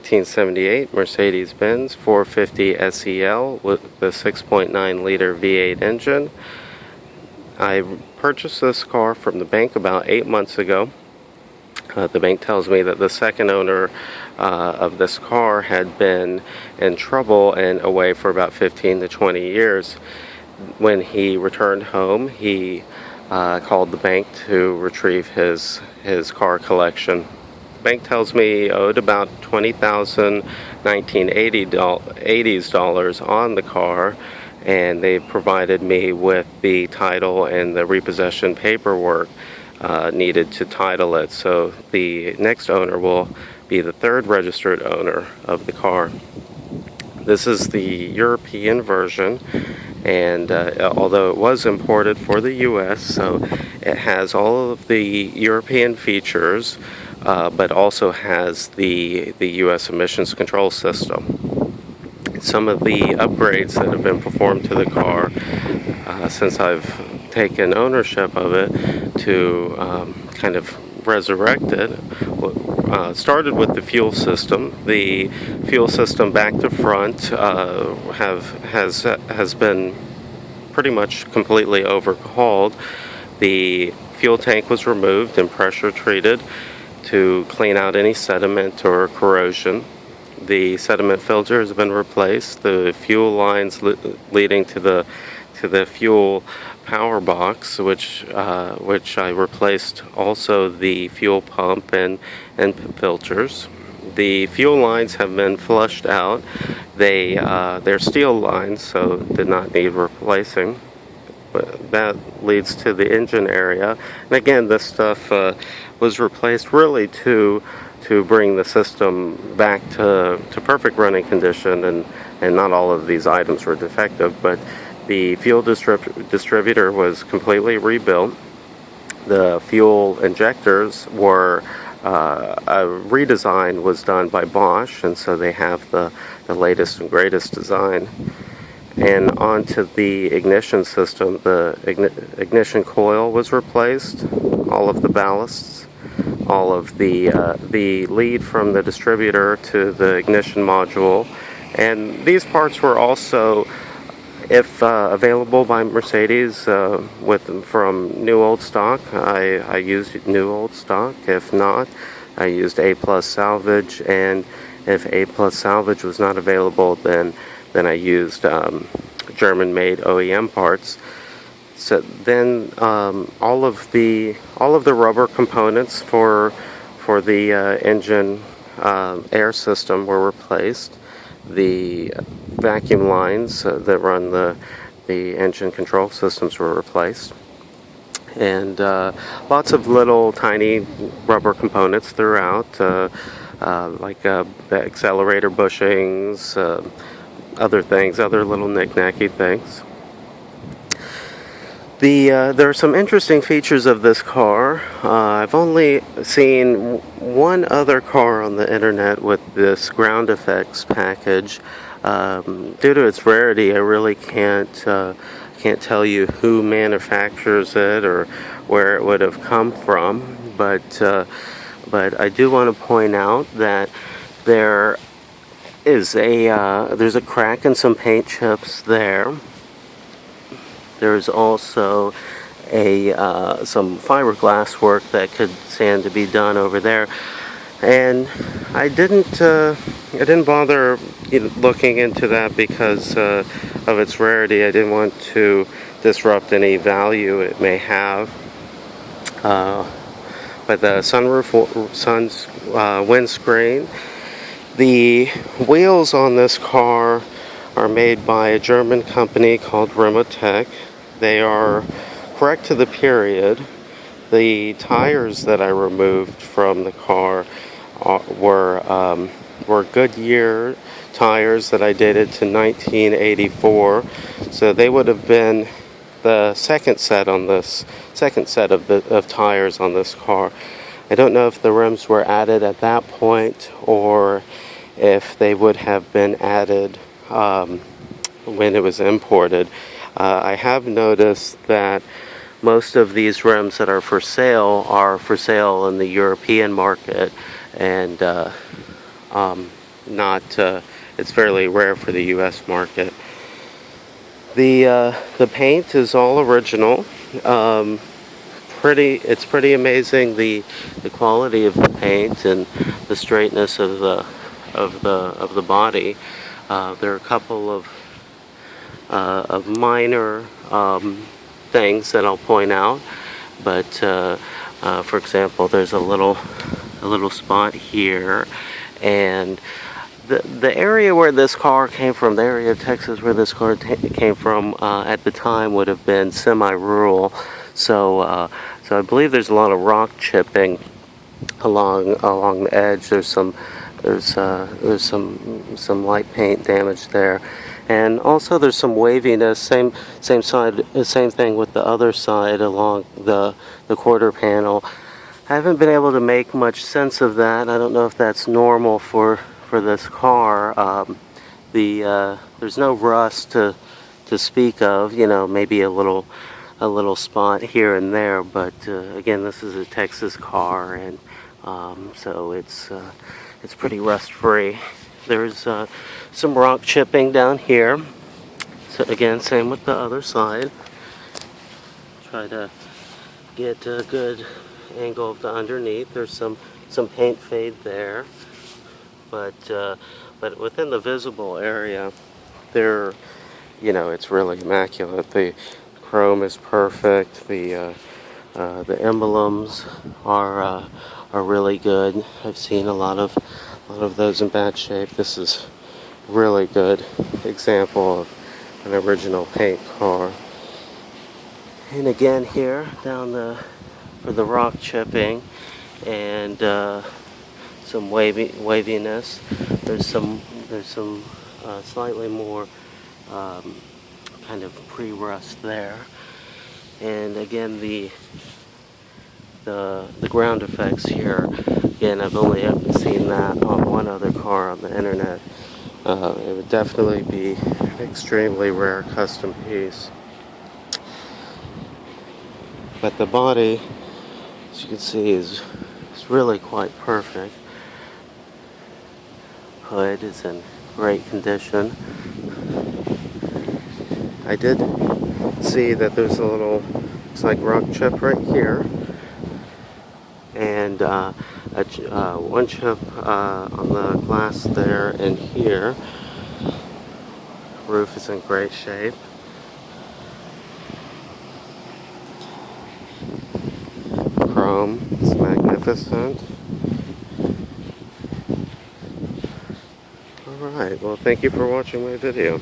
1978 Mercedes-Benz 450 SEL with the 6.9-liter V8 engine. I purchased this car from the bank about 8 months ago. The bank tells me that the second owner of this car had been in trouble and away for about 15 to 20 years. When he returned home, he called the bank to retrieve his car collection. The bank tells me he owed about $20,000 1980s dollars on the car, and they provided me with the title and the repossession paperwork needed to title it. So the next owner will be the third registered owner of the car. This is the European version, and although it was imported for the US, so it has all of the European features, but also has the US emissions control system. Some of the upgrades that have been performed to the car since I've taken ownership of it to kind of resurrect it started with the fuel system. The fuel system back to front has been pretty much completely overhauled. The fuel tank was removed and pressure treated to clean out any sediment or corrosion. The sediment filter has been replaced. The fuel lines leading to the fuel power box, which I replaced, also the fuel pump and filters. The fuel lines have been flushed out. They're steel lines, so did not need replacing. But that leads to the engine area. And again, this stuff was replaced really to bring the system back to perfect running condition, and not all of these items were defective, but the fuel distributor was completely rebuilt. The fuel injectors were a redesign was done by Bosch, and so they have the latest and greatest design. And onto the ignition system, the ignition coil was replaced, all of the ballasts, all of the lead from the distributor to the ignition module, and these parts were also, if available by Mercedes from new old stock, I used new old stock. If not, I used A+ salvage, and if A+ salvage was not available, then I used German-made OEM parts. So then all of the rubber components for the engine air system were replaced. The vacuum lines that run the engine control systems were replaced, and lots of little tiny rubber components throughout, like the accelerator bushings, other little knick-knacky things. There are some interesting features of this car. I've only seen one other car on the internet with this ground effects package. Due to its rarity, I really can't tell you who manufactures it or where it would have come from. But I do want to point out that there's a crack in some paint chips there. There's also some fiberglass work that could stand to be done over there, and I didn't bother looking into that because of its rarity. I didn't want to disrupt any value it may have. But the sun's windscreen, the wheels on this car are made by a German company called Remotec. They are correct to the period. The tires that I removed from the car were Goodyear tires that I dated to 1984. So they would have been the second set of tires on this car. I don't know if the rims were added at that point or if they would have been added when it was imported. I have noticed that most of these rims that are for sale in the European market, and not. It's fairly rare for the U.S. market. The paint is all original. It's pretty amazing the quality of the paint and the straightness of the body. There are a couple of minor things that I'll point out, but for example, there's a little spot here, and the area where this car came from, the area of Texas where this car came from at the time would have been semi-rural. So I believe there's a lot of rock chipping along the edge. There's some light paint damage there, and also there's some waviness. Same thing with the other side along the quarter panel. I haven't been able to make much sense of that. I don't know if that's normal for this car. There's no rust to speak of. You know, maybe a little spot here and there, but again, this is a Texas car, and so it's pretty rust free. There's some rock chipping down here. So again, same with the other side. Try to get a good angle of the underneath. There's some paint fade there, but within the visible area, it's really immaculate. The chrome is perfect. The emblems are really good. I've seen a lot of those in bad shape. This is really good example of an original paint car. And again here down for the rock chipping and some waviness. There's some slightly more kind of pre-rust there. And again, the ground effects here, again, I've only ever seen that on one other car on the internet. It would definitely be an extremely rare custom piece. But the body, as you can see, is really quite perfect. Hood is in great condition. I did see that there's a little, looks like rock chip right here, and one chip on the glass there and here. Roof is in great shape. Chrome is magnificent. Alright, well, thank you for watching my video.